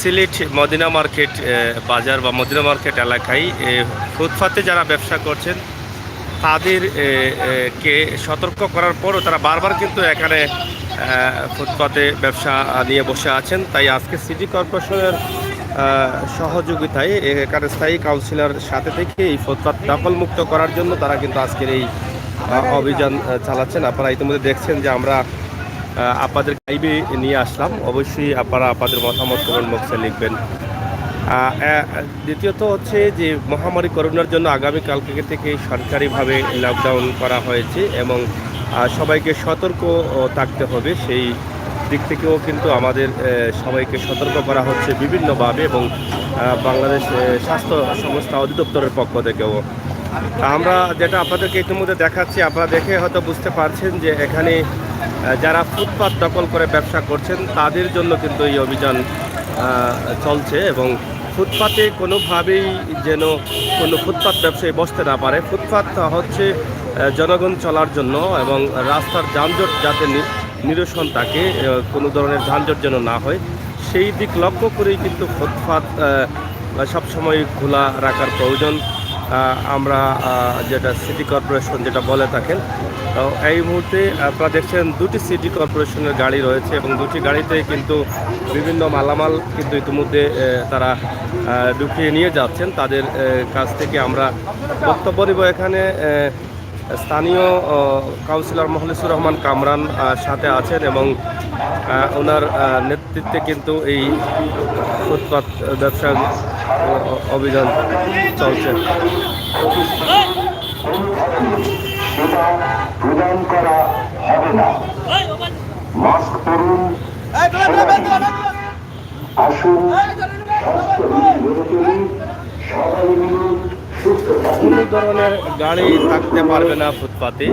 Sylhet Medina market বাজার বা Medina market এলাকায় ফুটপাতে যারা ব্যবসা করছেন তাদের কে সতর্ক করার পরও তারা বারবার কিন্তু এখানে ফুটপাতে ব্যবসা নিয়ে বসে আছেন। তাই আজকে সিটি কর্পোরেশনের সহযোগিতায় এখানে স্থায়ী কাউন্সিলর সাথে থেকে এই ফুটপাত দখলমুক্ত করার জন্য তারা কিন্তু আজকের এই অভিযান চালাচ্ছেন। আপনারা ইতিমধ্যে দেখছেন যে আমরা আপনাদের লাইভে নিয়ে আসলাম। অবশ্যই আপনারা আপনাদের মতামত কমেন্ট বক্সে লিখবেন। দ্বিতীয়ত হচ্ছে যে মহামারী করোনার জন্য আগামীকালকে থেকে সরকারিভাবে লকডাউন করা হয়েছে এবং সবাইকে সতর্ক থাকতে হবে। সেই দিক থেকেও কিন্তু আমাদের সবাইকে সতর্ক করা হচ্ছে বিভিন্নভাবে এবং বাংলাদেশ স্বাস্থ্য সংস্থা অধিদপ্তরের পক্ষ থেকেও। আমরা যেটা আপনাদেরকে ইতিমধ্যে দেখাচ্ছি, আপনারা দেখে হয়তো বুঝতে পারছেন যে এখানে যারা ফুটপাত দখল করে ব্যবসা করছেন তাদের জন্য কিন্তু এই অভিযান চলছে এবং ফুটপাতে কোনোভাবেই যেন কোনো ফুটপাত ব্যবসায়ী বসতে না পারে। ফুটপাত হচ্ছে জনগণ চলার জন্য এবং রাস্তার যানজট যাতে নিরসন থাকে, কোনো ধরনের যানজট যেন না হয় সেই দিক লক্ষ্য করেই কিন্তু ফুটপাত সবসময় খোলা রাখার প্রয়োজন। আমরা যেটা সিটি কর্পোরেশন যেটা বলে থাকেন। তো এই মুহূর্তে আপনারা দেখছেন দুটি সিটি কর্পোরেশনের গাড়ি রয়েছে এবং দুটি গাড়িতে কিন্তু বিভিন্ন মালামাল কিন্তু ইতিমধ্যে তারা ঢুকিয়ে নিয়ে যাচ্ছেন। তাদের কাছ থেকে আমরা বক্তব্য নেব। এখানে স্থানীয় কাউন্সিলর মখলিসুর রহমান কামরান সাথে আছেন এবং ওনার নেতৃত্বে কিন্তু এই ফুটপাত ব্যবসা অভিযান চলছে। প্রদান করা হবে না। মাস্ক পরুন, আসুন, সবাই মিলুন, সুস্থ থাকুন। কোনো ধরনের গাড়ি থাকতে পারবে না ফুটপাতে,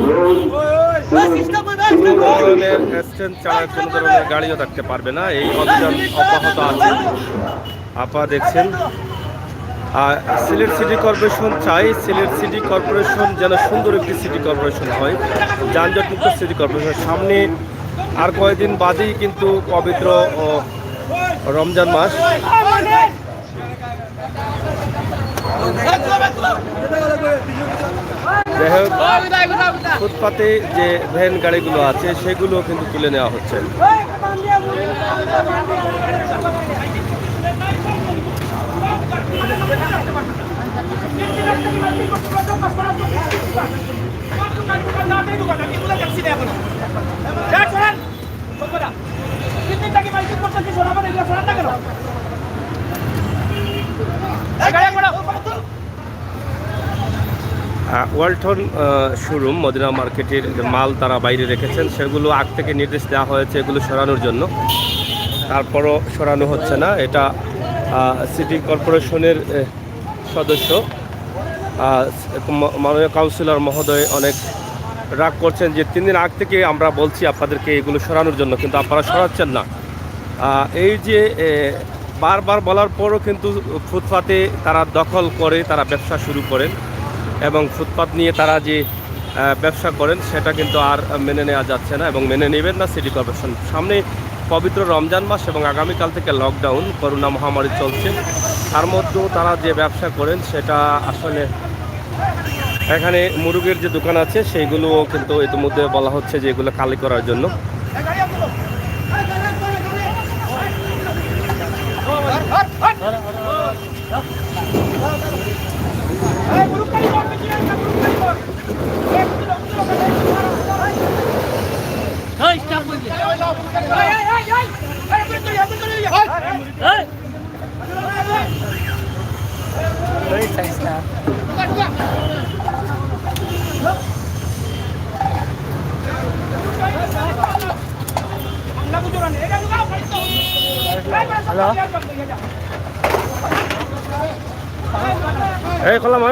কোনো ধরনের স্ট্যান্ড ছাড়া কোনো ধরনের গাড়িও থাকতে পারবে না। এই অভিযান অব্যাহত আছে। আপনারা দেখছেন সিলেট সিটি কর্পোরেশন চাই সিলেট সিটি কর্পোরেশন যেন সুন্দর একটি সিটি কর্পোরেশন হয়, যানজটমুক্ত সিটি কর্পোরেশন। সামনে আর কয়েকদিন বাদেই কিন্তু পবিত্র রমজান মাস। যাই হোক, ফুটপাতে যে ভ্যান গাড়িগুলো আছে সেগুলো কিন্তু তুলে নেওয়া হচ্ছে। ওয়ালটন শোরুম মদিনা মার্কেটের মাল তারা বাইরে রেখেছেন, সেগুলো আগ থেকে নির্দেশ দেওয়া হয়েছে এগুলো সরানোর জন্য, তারপরও সরানো হচ্ছে না। এটা সিটি কর্পোরেশনের সদস্য মাননীয় কাউন্সিলর মহোদয় অনেক রাগ করছেন যে 3 দিন আগ থেকে আমরা বলছি আপনাদেরকে এগুলো সরানোর জন্য, কিন্তু আপনারা সরাচ্ছেন না। এই যে বারবার বলার পরও কিন্তু ফুটপাতে তারা দখল করে তারা ব্যবসা শুরু করেন এবং ফুটপাত নিয়ে তারা যে ব্যবসা করেন সেটা কিন্তু আর মেনে নেওয়া যাচ্ছে না এবং মেনে নেবেন না সিটি কর্পোরেশন। সামনে পবিত্র রমজান মাস এবং আগামীকাল থেকে লকডাউন, করোনা মহামারী চলছে, তার মধ্যেও তারা যে ব্যবসা করেন সেটা আসলে এখানে মুরগের যে দোকান আছে সেইগুলোও কিন্তু ইতিমধ্যে বলা হচ্ছে যে এগুলো খালি করার জন্য। এই কলাম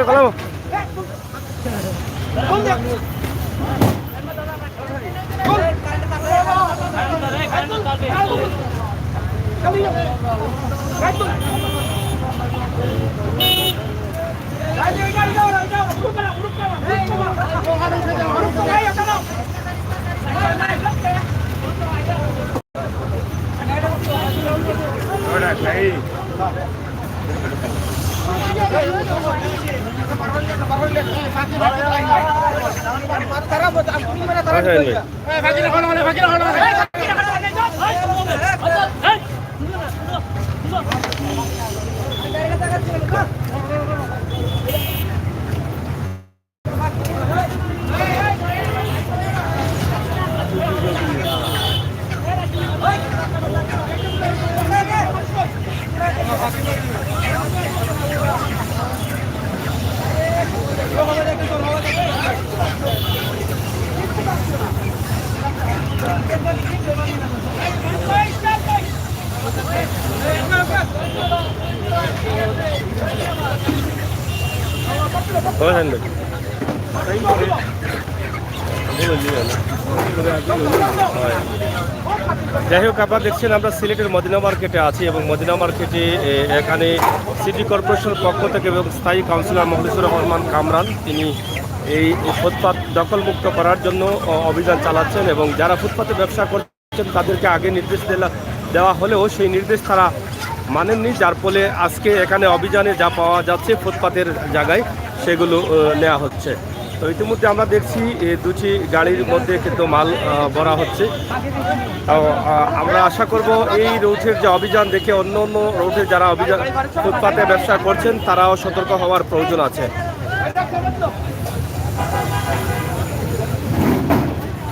যাই হোক, আপনারা দেখছেন আমরা সিলেটের মদিনা মার্কেটে আছি এবং মদিনা মার্কেটে এখানে সিটি কর্পোরেশনের পক্ষ থেকে এবং স্থায়ী কাউন্সিলর মখলিসুর রহমান কামরান তিনি এই ফুটপাত দখলমুক্ত করার জন্য অভিযান চালাচ্ছেন এবং যারা ফুটপাতে ব্যবসা করছেন তাদেরকে আগে নির্দেশ দেওয়া হলেও সেই নির্দেশ তারা মানেননি, যার ফলে আজকে এখানে অভিযানে যা পাওয়া যাচ্ছে ফুটপাতের জায়গায় সেগুলো নেওয়া হচ্ছে। তো ইতিমধ্যে আমরা দেখছি দুটি গাড়ির মধ্যে কিন্তু মাল ভরা হচ্ছে। আমরা আশা করব এই রুটের যে অভিযান দেখে অন্য অন্য রুটে যারা অভিযান ফুটপাতে ব্যবসা করছেন তারাও সতর্ক হওয়ার প্রয়োজন আছে।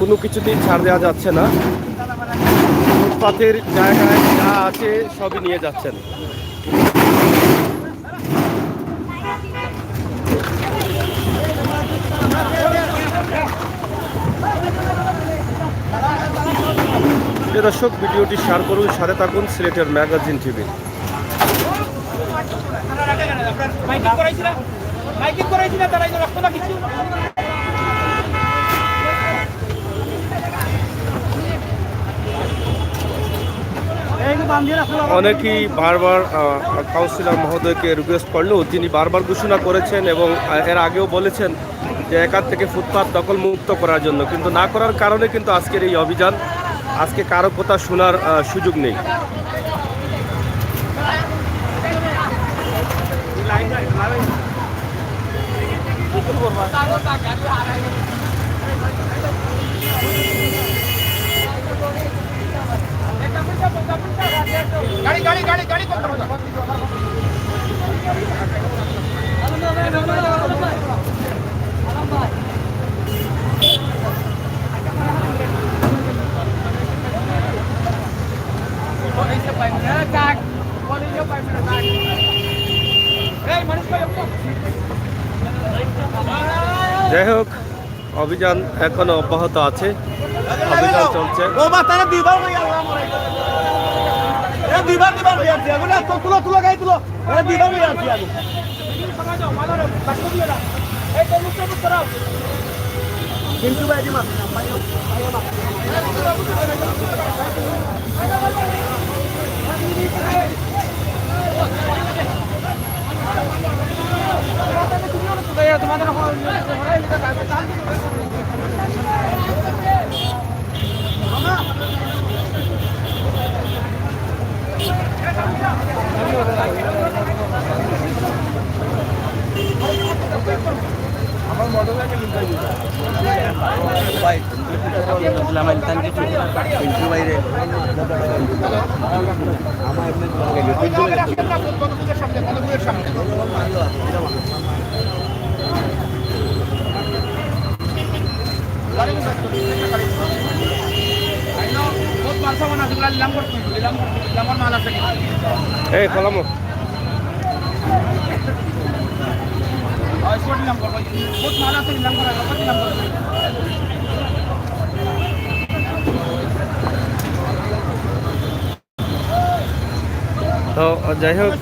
কোনো কিছুতেই ছাড় দেওয়া যাচ্ছে না, ফুটপাতের জায়গায় যা আছে সবই নিয়ে যাচ্ছেন। দর্শক, ভিডিওটি শেয়ার করুন, সাথে থাকুন সিলেটের ম্যাগাজিন টিভি। অনেকেই বারবার কাউন্সিলর মহোদয়কে রিকোয়েস্ট করলেও তিনি বারবার ঘোষণা করেছেন এবং এর আগেও বলেছেন যে এখান থেকে ফুটপাত দখল মুক্ত করার জন্য, কিন্তু না করার কারণে কিন্তু আজকের এই অভিযান। আজকে কারো কথা শোনার সুযোগ নেই। গাড়ি গাড়ি গাড়ি গাড়ি যাই হোক, অভিযান এখনো অব্যাহত আছে, অভিযান চলছে। এই কলম তো যাই হোক,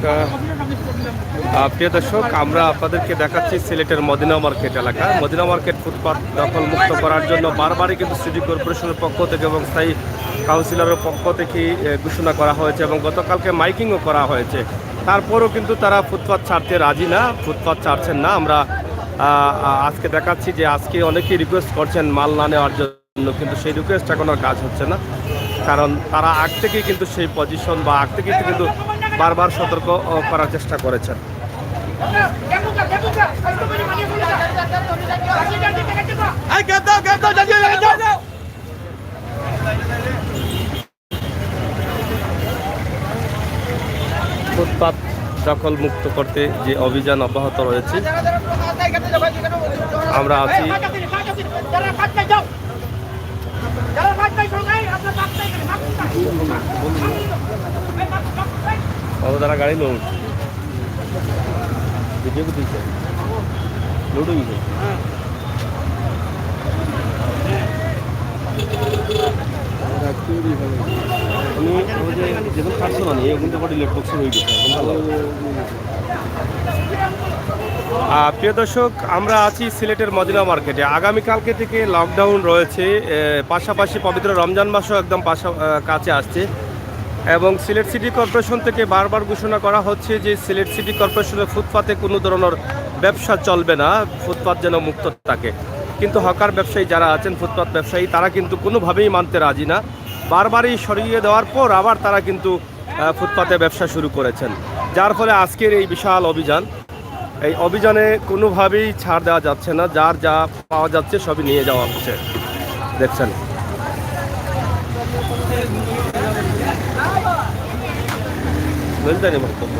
প্রিয় দর্শক, আমরা আপনাদেরকে দেখাচ্ছি সিলেটের মদিনা মার্কেট এলাকা। মদিনা মার্কেট ফুটপাত দখল মুক্ত করার জন্য বারবারই কিন্তু সিটি কর্পোরেশনের পক্ষ থেকে এবং স্থায়ী কাউন্সিলরের পক্ষ থেকে ঘোষণা করা হয়েছে এবং গতকালকে মাইকিংও করা হয়েছে। তারপরও কিন্তু তারা ফুটপাত ছাড়তে রাজি না, ফুটপাত ছাড়ছেন না। আমরা আজকে দেখাচ্ছি যে আজকে অনেকেই রিকোয়েস্ট করছেন মাল না নেওয়ার জন্য, কিন্তু সেই রিকোয়েস্ট এখন আর কাজ হচ্ছে না, কারণ তারা আগ থেকেই কিন্তু সেই পজিশন বা আগ থেকেই কিন্তু বারবার সতর্ক করার চেষ্টা করেছেন। ফুটপাত দখল মুক্ত করতে যে অভিযান অব্যাহত রয়েছে, আমরা আছি তারা গাড়ি লোড ভিডিও দিচ্ছে লোড হয়ে গেছে। যেমন কাটছো না কিন্তু লেট বক্স হয়ে গেছে। প্রিয় দর্শক, আমরা আছি সিলেটের মদিনা মার্কেটে। আগামীকালকে থেকে লকডাউন রয়েছে, পাশাপাশি পবিত্র রমজান মাসও একদম কাছে আসছে এবং সিলেট সিটি কর্পোরেশন থেকে বারবার ঘোষণা করা হচ্ছে যে সিলেট সিটি কর্পোরেশনের ফুটপাতে কোনো ধরনের ব্যবসা চলবে না, ফুটপাত যেন মুক্ত থাকে। কিন্তু হকার ব্যবসায়ী যারা আছেন, ফুটপাত ব্যবসায়ী, তারা কিন্তু কোনোভাবেই মানতে রাজি না। বারবারই সরিয়ে দেওয়ার পর আবার তারা কিন্তু ফুটপাতে ব্যবসা শুরু করেছেন, যার ফলে আজকের এই বিশাল অভিযান। এই অভিযানে কোনোভাবেই ছাড় দেওয়া যাচ্ছে না, যার যা পাওয়া যাচ্ছে সবই নিয়ে যাওয়া হচ্ছে, দেখছেন। বুঝতে পারি বক্তব্য।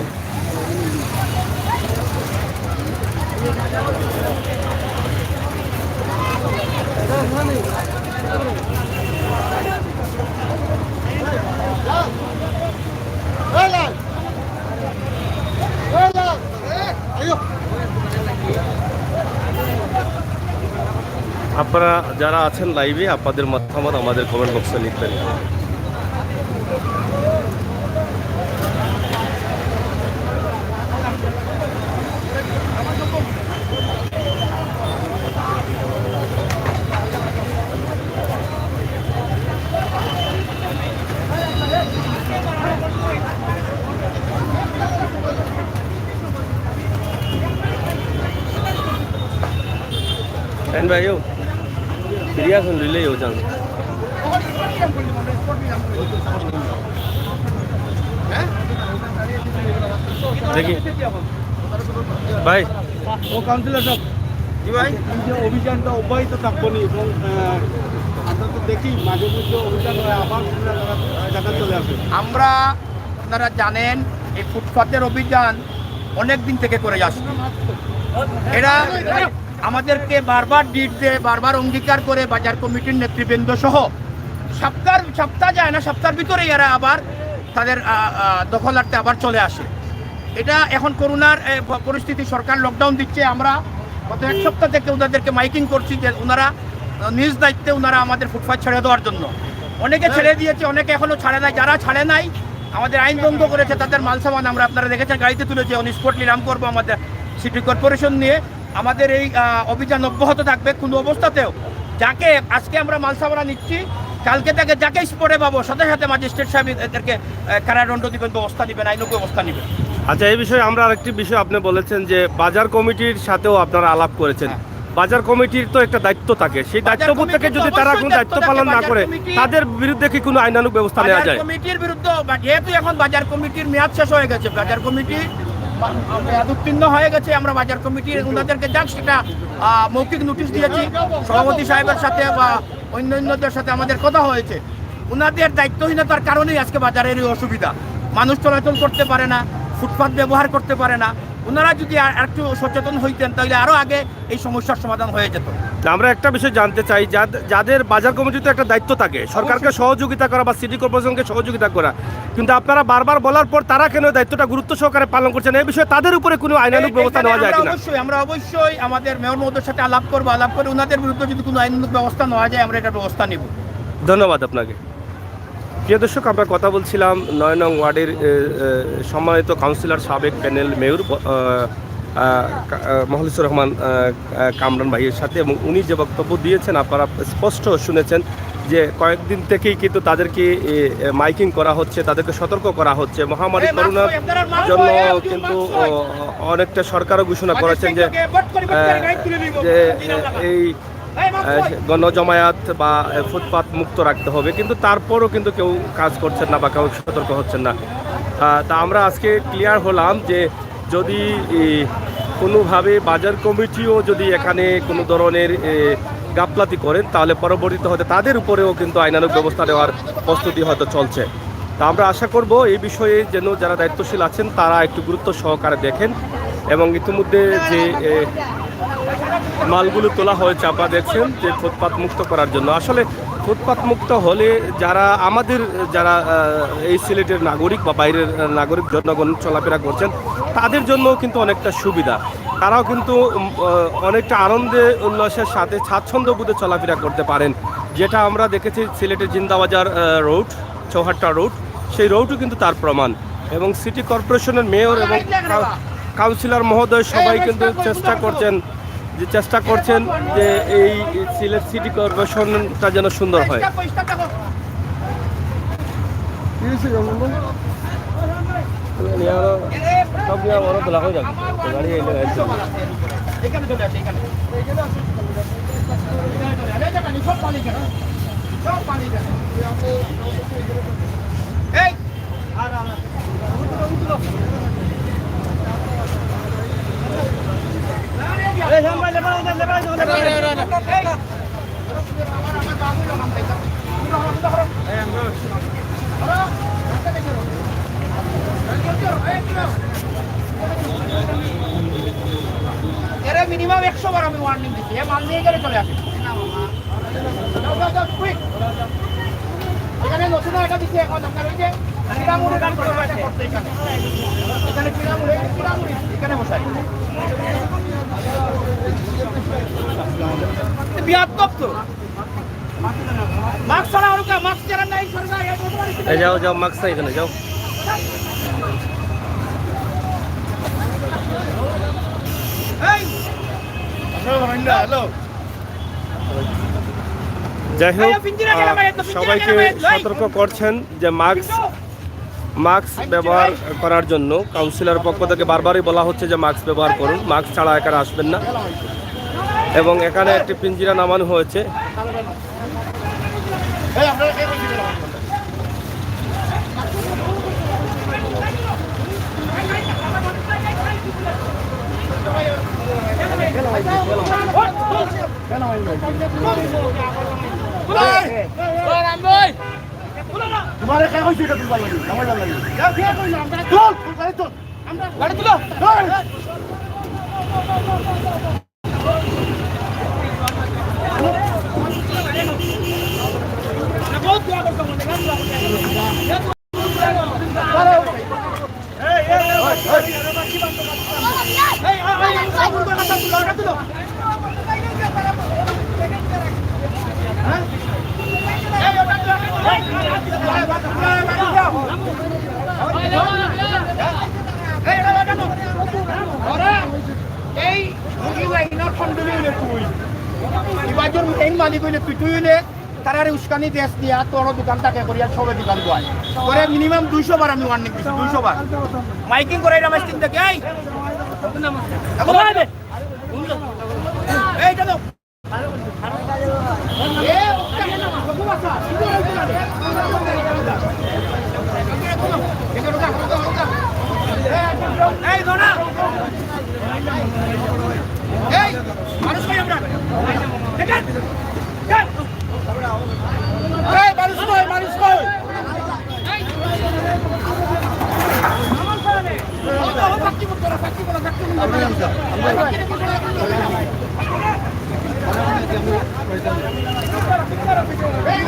আপনারা যারা আছেন লাইভে, আপনাদের মতামত আমাদের কমেন্ট বক্সে লিখবেন। भाई हो क्रिया सुन रिले हो जान देखिए भाई ও কাউন্সিলর সাহেব, কি ভাই এই যে অভিযানটা অব্যাহত থাকবো নি এবং আমরা তো দেখি মাঝে মধ্যে অভিযান হয়, আবার ঢাকা চলে আসে। আমরা, আপনারা জানেন, এই ফুটপাতের অভিযান অনেক দিন থেকে করে আসছে। এরা আমাদেরকে বারবার ডিট দিয়ে, বারবার অঙ্গীকার করে বাজার কমিটির নেতৃবৃন্দ সহ সপ্তাহ যায় না, সপ্তাহের ভিতরে এরা আবার তাদের দখলার্থে আবার চলে আসে। এটা এখন করোনার পরিস্থিতি, সরকার লকডাউন দিচ্ছে। আমরা গত এক সপ্তাহ থেকে ওনাদেরকে মাইকিং করছি যে ওনারা নিজ দায়িত্বে ওনারা আমাদের ফুটপাত ছেড়ে দেওয়ার জন্য। অনেকে ছেড়ে দিয়েছে, অনেকে এখনও ছাড়ে নাই। যারা ছাড়ে নাই, আমাদের আইন ভঙ্গ করেছে, তাদের মাল সামান আমরা, আপনারা দেখেছেন, গাড়িতে তুলেছে। অন স্পট নিলাম করবো আমাদের সিটি কর্পোরেশন নিয়ে। আমাদের এই অভিযান অব্যাহত থাকবে কোনো অবস্থাতেও। যাকে আজকে আমরা মাল সামানা নিচ্ছি, কালকে থেকে যাকে স্পটে পাবো সাথে সাথে ম্যাজিস্ট্রেট সাহেব এদেরকে কারাদণ্ড দিবেন, ব্যবস্থা নেবেন, আইনগত ব্যবস্থা নেবেন। আচ্ছা, এই বিষয়ে আমরা আরেকটি বিষয় আপনি বলেছেন যে বাজার কমিটির সাথেও আপনারা আলাপ করেছেন। বাজার কমিটির তো একটা দায়িত্ব থাকে, সেই দায়িত্ববোধ থেকে যদি তারা কোনো দায়িত্ব পালন না করে, তাদের বিরুদ্ধে কি কোনো আইনানুগ ব্যবস্থা নেওয়া যায়? বাজার কমিটির বিরুদ্ধে, যেহেতু এখন বাজার কমিটির মেয়াদ শেষ হয়ে গেছে, বাজার কমিটি মেয়াদ উত্তীর্ণ হয়ে গেছে, আমরা বাজার কমিটির ওনাদেরকে যাক সেটা মৌখিক নোটিশ দিয়েছি। সভাপতি সাহেবের সাথে বা অন্যান্যদের সাথে আমাদের কথা হয়েছে। ওনাদের দায়িত্বহীনতার কারণেই আজকে বাজারের এই অসুবিধা। মানুষ চলাচল করতে পারে না, ফুটপাত ব্যবহার করতে পারে না। ওনারা যদি একটু সচেতন হইতেন তাহলে আরও আগে এই সমস্যার সমাধান হয়ে যেত। আমরা একটা বিষয় জানতে চাই, যাদের বাজার কমিটিতে একটা দায়িত্ব থাকে সরকারকে সহযোগিতা করা বা সিটি কর্পোরেশনকে সহযোগিতা করা, কিন্তু আপনারা বারবার বলার পর তারা কেন দায়িত্বটা গুরুত্ব সহকারে পালন করছেন, এই বিষয়ে তাদের উপরে কোনো আইনানুগ ব্যবস্থা নেওয়া যায় কিনা? আমরা অবশ্যই আমাদের মেয়র মহোদয়ের সাথে আলাপ করবো, আলাপ করে ওনাদের বিরুদ্ধে যদি কোনো আইনানুগ ব্যবস্থা নেওয়া যায় আমরা এটা ব্যবস্থা নেব। ধন্যবাদ আপনাকে। প্রিয় দর্শক, আমরা কথা বলছিলাম ৯ নং ওয়ার্ডের সম্মানিত কাউন্সিলর, সাবেক প্যানেল মেয়র মখলিসুর রহমান কামরান ভাইয়ের সাথে, এবং উনি যে বক্তব্য দিয়েছেন আপনারা স্পষ্ট শুনেছেন যে কয়েকদিন থেকেই কিন্তু তাদেরকে মাইকিং করা হচ্ছে, তাদেরকে সতর্ক করা হচ্ছে। মহামারী করোনার জন্য কিন্তু অনেকটা সরকারও ঘোষণা করেছেন যে এই গণজমায়েত বা ফুটপাত মুক্ত রাখতে হবে, কিন্তু তারপরও কিন্তু কেউ কাজ করছেন না বা কেউ সতর্ক হচ্ছেন না। তা আমরা আজকে ক্লিয়ার হলাম যে যদি কোনোভাবে বাজার কমিটিও যদি এখানে কোনো ধরনের গাফলাতি করেন তাহলে পরবর্তীতে হয়তো তাদের উপরেও কিন্তু আইনানুগ ব্যবস্থা নেওয়ার প্রস্তুতি হয়তো চলছে। তা আমরা আশা করব এই বিষয়ে যেন যারা দায়িত্বশীল আছেন তারা একটু গুরুত্ব সহকারে দেখেন এবং ইতিমধ্যে যে মালগুলো তোলা হয়েছে আপনারা দেখছেন যে ফুটপাত মুক্ত করার জন্য। আসলে ফুটপাত মুক্ত হলে যারা আমাদের যারা এই সিলেটের নাগরিক বা বাইরের নাগরিক জনগণ চলাফেরা করছেন তাদের জন্য কিন্তু অনেকটা সুবিধা, তারাও কিন্তু অনেকটা আনন্দে উল্লাসের সাথে স্বাচ্ছন্দ্য বোধে চলাফেরা করতে পারেন, যেটা আমরা দেখেছি সিলেটের জিন্দাবাজার রোড, চৌহাট্টা রোড, সেই রোডও কিন্তু তার প্রমাণ। এবং সিটি কর্পোরেশনের মেয়র এবং কাউন্সিলর মহোদয় সবাই কিন্তু চেষ্টা করছেন যে এই সিলেট সিটি কর্পোরেশনটা যেন সুন্দর হয়। এরা মিনিমাম 100 বার আমি ওয়ার্নিং দিচ্ছি, মাল নিয়ে গেলে চলে আসে। এখানে নতুন একটা দিচ্ছে এখন আপনার ওই যে পিরামুড়ি গান করতে এখানে পিরামুড়ি এখানে বসাই বিয়াত্তব তো মাস্ক ছাড়া ওর মাস্ক ছাড়া নাই সরকার যাও মাস্ক এখানে যাও। যাই হোক, সবাইকে সতর্ক করছেন যে মাস্ক ব্যবহার করার জন্য কাউন্সিলর পক্ষ থেকে বারবারই বলা হচ্ছে যে মাস্ক ব্যবহার করুন, মাস্ক ছাড়া এখানে আসবেন না। এবং এখানে একটি পিঞ্জিরা নামানো হয়েছে। তোমার একা কইছি এটা তুলবার লাগি আমার লাগি যাও কে কইলো আমরা চল আমরা গাড়ি তুলো বহুত দোয়া করতে হবে তারারে উস্কানি দেশ দিয়া তোর দোকানটাকে করিয়া সবে দোকান দোয়ায় করে মিনিমাম 200 বার আমি ওয়ার্নিং দিছি 200 বার মাইকিং করে এটা মাস্টিং থেকে এই জানো এই দোনা এই মানুষ কই আমরা দেখেন এই মানুষ কই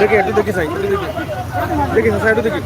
দেখি একটু দেখি সাইড দেখি সাইডও দেখি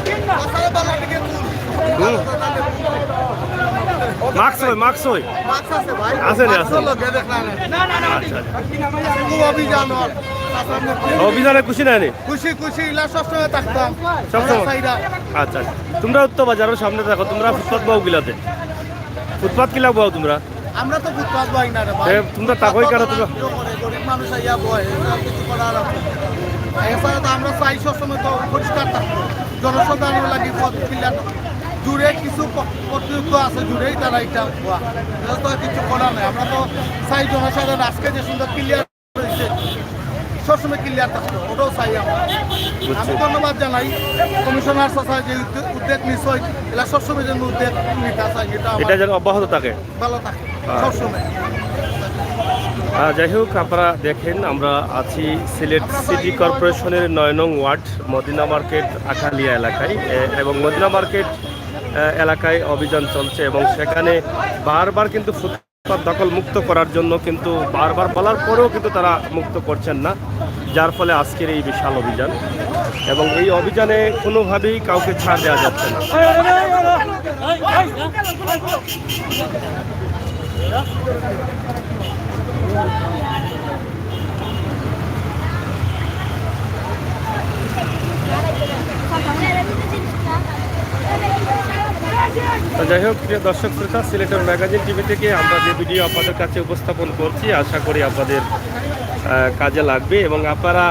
Pindah. মার্কস হই আছে নি আছে আচ্ছা অভিযানে খুশি নাই খুশি খুশি ইলা সবসময় থাকতাম সবসময় আচ্ছা তোমরা উত্তর বাজারের সামনে দেখো তোমরা ফুটপাত বাও গিলাতে ফুটপাত কিলা বাও তোমরা আমরা তো ফুটপাত বই না রে ভাই তোমরা তাকই কেন তোমরা গরিব মানুষ আইয়া বয় কিছু করার আছে এছাড়া তো আমরা চাই সবসময় তো পরিষ্কার থাকবো জনসাধারণের লাগি পথ ক্লিয়ার জুড়ে কিছু কর্তৃত্ব আছে জুড়েই তারা এটা হওয়া তো কিছু করার নেই আমরা তো চাই জনসাধারণ আজকে যে সুন্দর ক্লিয়ার হয়েছে সবসময় ক্লিয়ার থাকতো ওটাও চাই আমরা আমি ধন্যবাদ জানাই কমিশনার চাচা যে উদ্যোগ নিশ্চয় এরা সবসময় যেন উদ্যোগ নিতে চাই এটা যেন অব্যাহত থাকে ভালো থাকে সবসময় যাই হোক আপনারা দেখেন আমরা আছি সিলেট সিটি কর্পোরেশনের 9 নং ওয়ার্ড মদিনা মার্কেট আখালিয়া এলাকায় এবং মদিনা মার্কেট এলাকায় অভিযান চলছে এবং সেখানে বারবার কিন্তু ফুটপাত দখল মুক্ত করার জন্য কিন্তু বারবার বলার পরেও কিন্তু তারা মুক্ত করছেন না, যার ফলে আজকের এই বিশাল অভিযান এবং এই অভিযানে কোনোভাবেই কাউকে ছাড় দেওয়া যাচ্ছে না। যাই হোক প্রিয় দর্শক শ্রোতা, সিলেটের ম্যাগাজিন টিভি থেকে আমরা যে ভিডিও আপনাদের কাছে উপস্থাপন করছি আশা করি আপনাদের কাজে লাগবে এবং আপনারা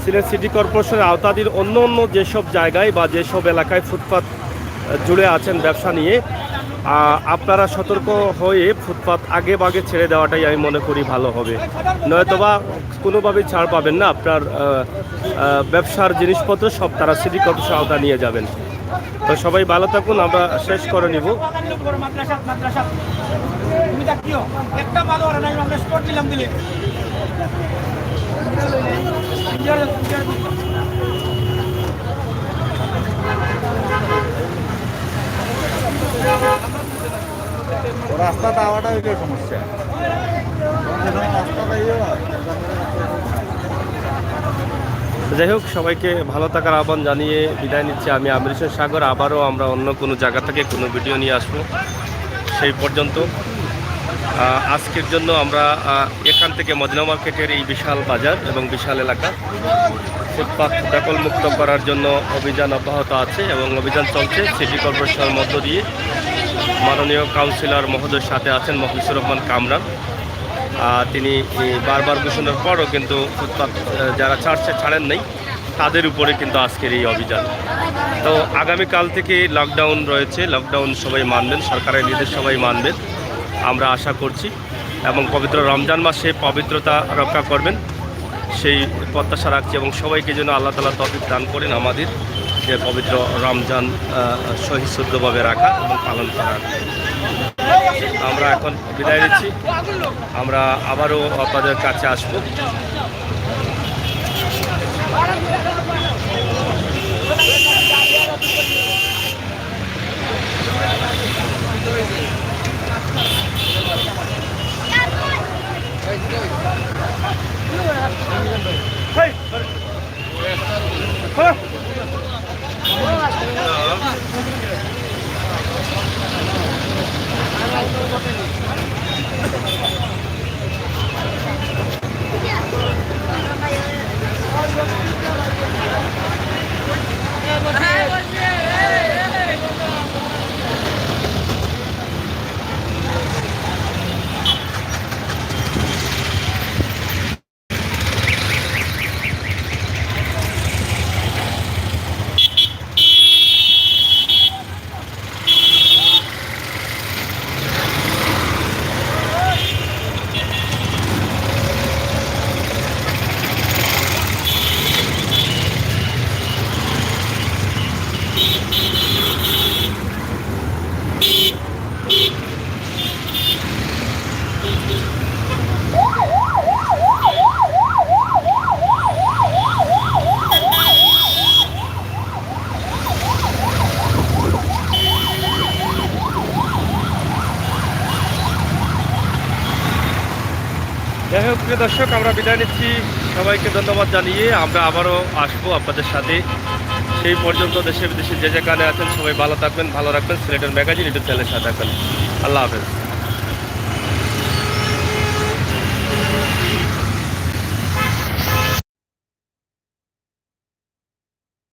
সিলেট সিটি কর্পোরেশনের আওতাধীন অন্য অন্য যেসব জায়গায় বা যেসব এলাকায় ফুটপাত জুড়ে আছেন ব্যবসা নিয়ে আপনারা সতর্ক হয়ে ফুটপাত আগে বাগে ছেড়ে দেওয়াটাই আমি মনে করি ভালো হবে, নয়তোবা কোনোভাবেই ছাড় পাবেন না। আপনার ব্যবসার জিনিসপত্র সব তারা সিটি কর্পোরেশন আওতা নিয়ে যাবেন। তো সবাই ভালো থাকুন, আমরা শেষ করে নিব। রাস্তা দেওয়াটা হইলে সমস্যা যাই হোক সবাইকে ভালো থাকার আহ্বান জানিয়ে বিদায় নিচ্ছি আমি আমির হোসেন সাগর। আবারও আমরা অন্য কোনো জায়গা থেকে কোনো ভিডিও নিয়ে আসবো, সেই পর্যন্ত আজকের জন্য আমরা এখান থেকে মদিনা মার্কেটের এই বিশাল বাজার এবং বিশাল এলাকা ফুটপাত দখল মুক্ত করার জন্য অভিযান অব্যাহত আছে এবং অভিযান চলছে সিটি কর্পোরেশনের মধ্য দিয়ে। মাননীয় কাউন্সিলর মহোদয়ের সাথে আছেন মখলিসুর রহমান কামরান, তিনি বারবার ঘোষণার পরও কিন্তু ফুটপাত যারা ছাড়েন নাই তাদের উপরে কিন্তু আজকের এই অভিযান। তো আগামীকাল থেকে লকডাউন রয়েছে, লকডাউন সবাই মানবেন, সরকারের নির্দেশ সবাই মানবেন আমরা আশা করছি এবং পবিত্র রমজান মাসে পবিত্রতা রক্ষা করবেন সেই প্রত্যাশা রাখছি এবং সবাইকে যেন আল্লাহ তাআলা তৌফিক দান করেন আমাদের যে পবিত্র রমজান সহিষ্ণুভাবে রাখা এবং পালন করা। আমরা এখন বিদায় নিচ্ছি, আমরা আবারও আপনাদের কাছে আসবো। যাই হোক প্রিয় দর্শক, আমরা বিদায় নিচ্ছি, সবাইকে ধন্যবাদ জানিয়ে আমরা আবারও আসবো আপনাদের সাথে। সেই পর্যন্ত দেশে বিদেশে যে যেখানে আছেন সবাই ভালো থাকবেন, ভালো রাখবেন। সিলেটের ম্যাগাজিন ইউটিউব চ্যানেলের সাথে থাকবেন। আল্লাহ হাফেজ।